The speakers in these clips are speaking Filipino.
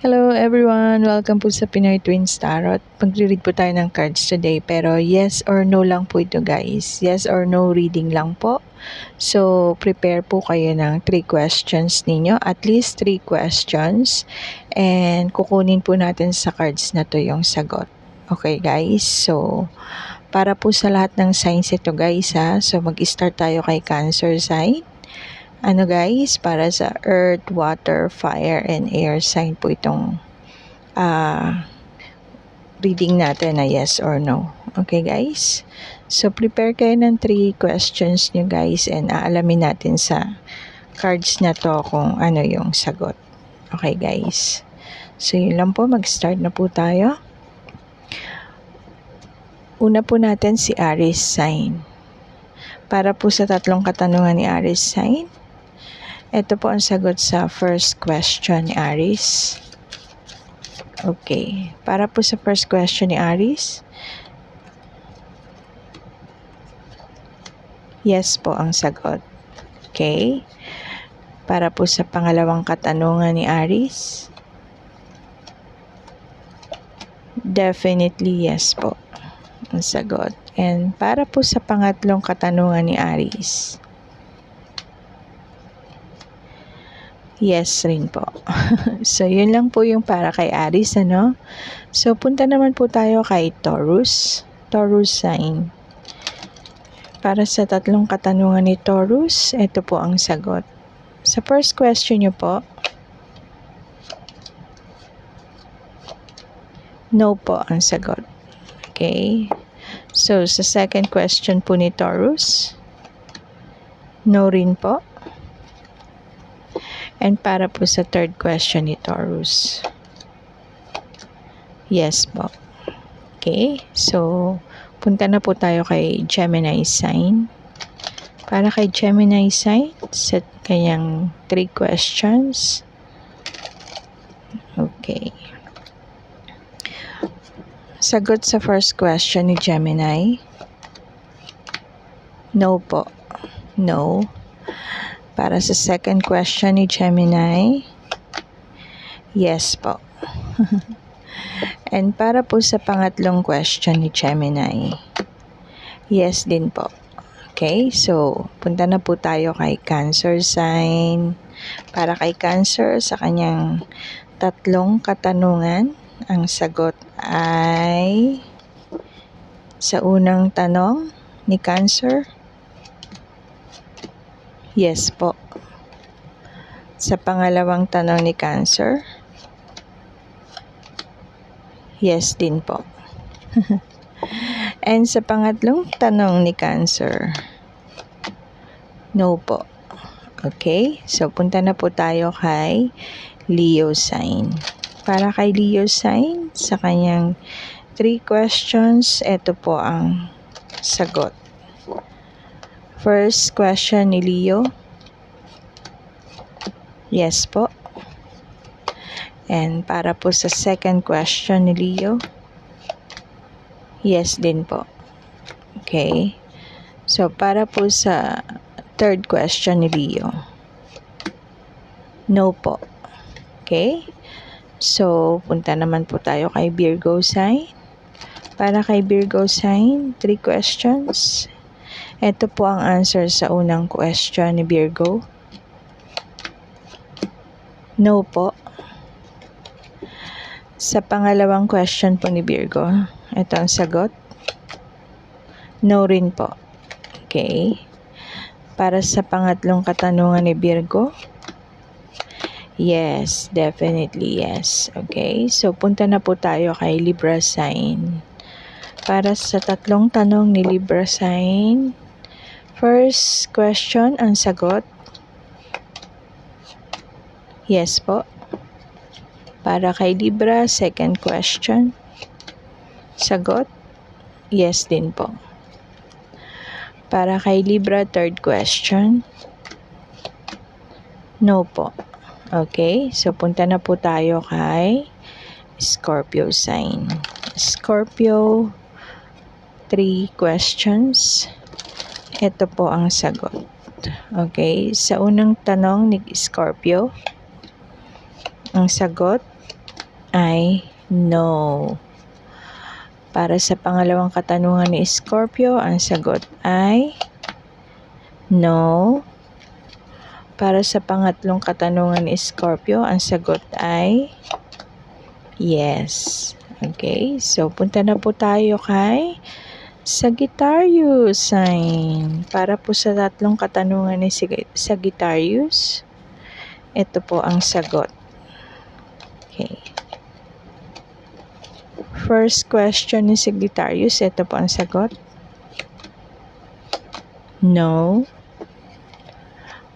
Hello everyone! Welcome po sa Pinoy Twins Tarot. Magre-read po tayo ng cards today pero yes or no lang po ito guys. Yes or no reading lang po. So prepare po kayo ng 3 questions ninyo. At least 3 questions. And kukunin po natin sa cards na to yung sagot. Okay guys? So para po sa lahat ng signs ito guys ha. So mag-start tayo kay Cancer sign. Guys, para sa earth, water, fire, and air sign po itong reading natin na yes or no. Okay guys? So prepare kayo ng 3 questions nyo guys and aalamin natin sa cards na to kung ano yung sagot. Okay guys? So yun lang po, mag-start na po tayo. Una po natin si Aries sign. Para po sa 3 katanungan ni Aries sign, ito po ang sagot sa first question ni Aries. Okay. Para po sa first question ni Aries, yes po ang sagot. Okay. Para po sa pangalawang katanungan ni Aries, definitely yes po ang sagot. And para po sa pangatlong katanungan ni Aries, yes rin po. So, yun lang po yung para kay Aries, ano? So, punta naman po tayo kay Taurus. Taurus sign. Para sa 3 katanungan ni Taurus, ito po ang sagot. Sa first question nyo po, no po ang sagot. Okay? So, sa second question po ni Taurus, no rin po. And para po sa third question ni Taurus, yes po. Okay? So, punta na po tayo kay Gemini sign. Para kay Gemini sign, set kanyang 3 questions. Okay. Sagot sa first question ni Gemini, no po. No. Para sa second question ni Gemini, yes po. And para po sa pangatlong question ni Gemini, yes din po. Okay, so punta na po tayo kay Cancer sign. Para kay Cancer, sa kanyang 3 katanungan, ang sagot ay sa unang tanong ni Cancer, yes po. Sa pangalawang tanong ni Cancer, yes din po. And sa pangatlong tanong ni Cancer, no po. Okay? So, punta na po tayo kay Leo sign. Para kay Leo sign, sa kanyang 3 questions, ito po ang sagot. First question ni Leo, yes po. And para po sa second question ni Leo, yes din po. Okay? So, para po sa third question ni Leo, no po. Okay? So, punta naman po tayo kay Virgo sign. Para kay Virgo sign, 3 questions. Ito po ang answer sa unang question ni Virgo, no po. Sa pangalawang question po ni Virgo, ito ang sagot, no rin po. Okay. Para sa pangatlong katanungan ni Virgo, yes, definitely yes. Okay, so punta na po tayo kay Libra sign. Para sa 3 tanong ni Libra sign, first question, ang sagot, yes po. Para kay Libra, second question, sagot, yes din po. Para kay Libra, third question, no po. Okay, so punta na po tayo kay Scorpio sign. Scorpio, 3 questions. Ito po ang sagot. Okay, sa unang tanong ni Scorpio, ang sagot, ay no. Para sa pangalawang katanungan ni Scorpio, ang sagot ay no. Para sa pangatlong katanungan ni Scorpio, ang sagot ay yes. Okay, so punta na po tayo kay Sagittarius sign. Para po sa tatlong katanungan ni Sagittarius, ito po ang sagot. Okay. First question ni Sagittarius, ito po ang sagot. No.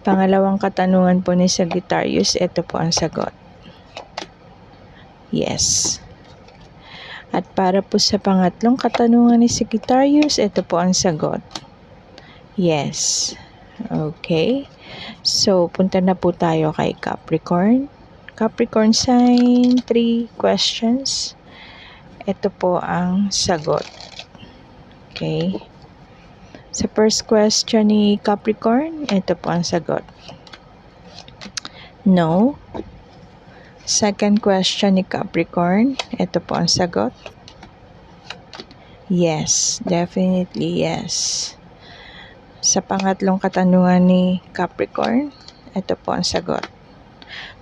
Pangalawang katanungan po ni Sagittarius, ito po ang sagot. Yes. At para po sa pangatlong katanungan ni Sagittarius, ito po ang sagot. Yes. Okay. So, punta na po tayo kay Capricorn. Capricorn sign, 3 questions. Ito po ang sagot. Okay. Sa first question ni Capricorn, ito po ang sagot. No. Second question ni Capricorn, ito po ang sagot. Yes, definitely yes. Sa pangatlong katanungan ni Capricorn, ito po ang sagot.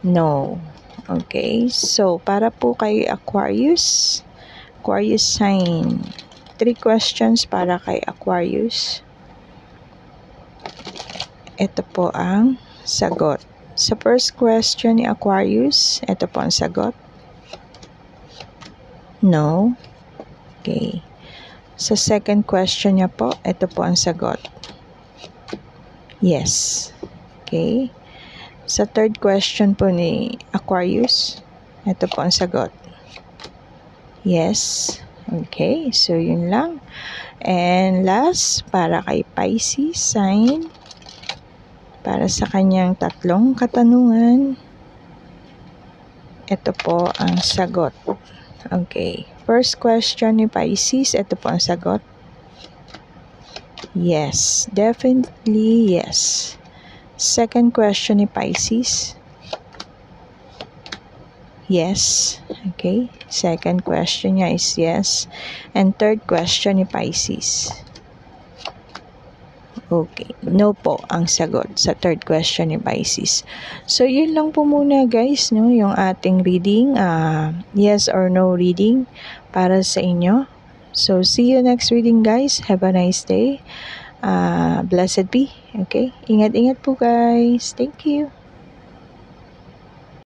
No. Okay, so para po kay Aquarius, Aquarius sign, 3 questions para kay Aquarius. Ito po ang sagot. Sa first question ni Aquarius, ito po ang sagot. No. Okay. Sa second question niya po, ito po ang sagot. Yes. Okay. Sa third question po ni Aquarius, ito po ang sagot. Yes. Okay. So, yun lang. And last, para kay Pisces sign, para sa kanyang tatlong katanungan, ito po ang sagot. Okay. First question ni Pisces, ito po ang sagot. Yes. Definitely yes. Second question ni Pisces. Yes. Okay. Second question niya is yes. And third question ni Pisces. Okay. No po ang sagot sa third question ni Pisces. So, yun lang po muna guys, no? Yung ating reading. Yes or no reading para sa inyo. So, see you next reading guys. Have a nice day. Blessed be. Okay. Ingat-ingat po guys. Thank you.